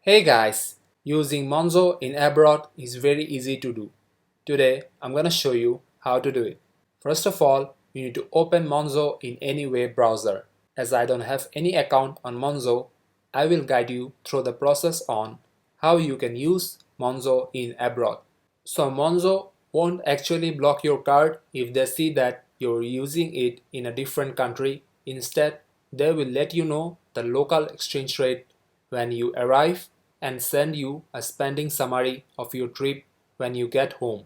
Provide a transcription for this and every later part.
Hey guys, using Monzo in abroad is very easy to do. Today I'm gonna show you how to do it. First of all, you need to open Monzo in any web browser. As I don't have any account on Monzo, I will guide you through the process on how you can use Monzo in abroad. So Monzo won't actually block your card if they see that you're using it in a different country. Instead, they will let you know the local exchange rate when you arrive and send you a spending summary of your trip when you get home.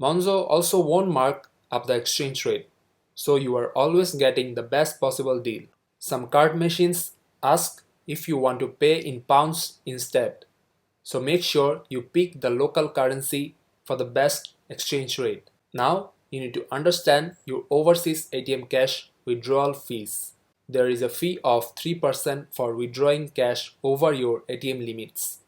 Monzo also won't mark up the exchange rate, so you are always getting the best possible deal. Some card machines ask if you want to pay in pounds instead, so make sure you pick the local currency for the best exchange rate. Now you need to understand your overseas ATM cash withdrawal fees. There is a fee of 3% for withdrawing cash over your ATM limits.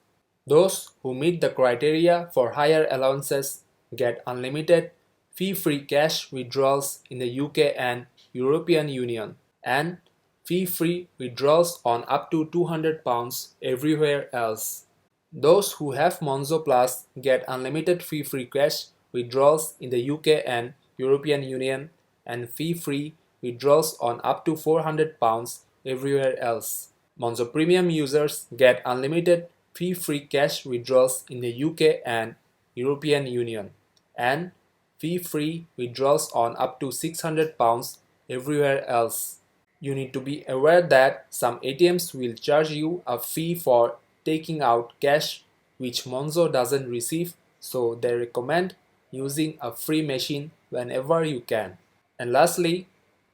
Those who meet the criteria for higher allowances get unlimited fee-free cash withdrawals in the UK and European Union, and fee-free withdrawals on up to £200 everywhere else. Those who have Monzo Plus get unlimited fee-free cash withdrawals in the UK and European Union and fee-free withdrawals on up to £400 everywhere else. Monzo Premium users get unlimited fee-free cash withdrawals in the UK and European Union and fee-free withdrawals on up to £600 everywhere else. You need to be aware that some ATMs will charge you a fee for taking out cash which Monzo doesn't receive, so they recommend using a free machine whenever you can. And lastly,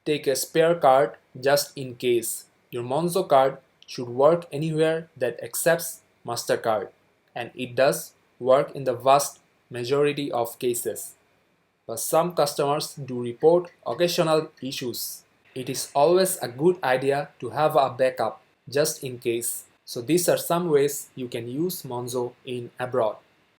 take a spare card just in case. Your Monzo card should work anywhere that accepts MasterCard, and it does work in the vast majority of cases. But some customers do report occasional issues. It is always a good idea to have a backup just in case. So these are some ways you can use Monzo in abroad.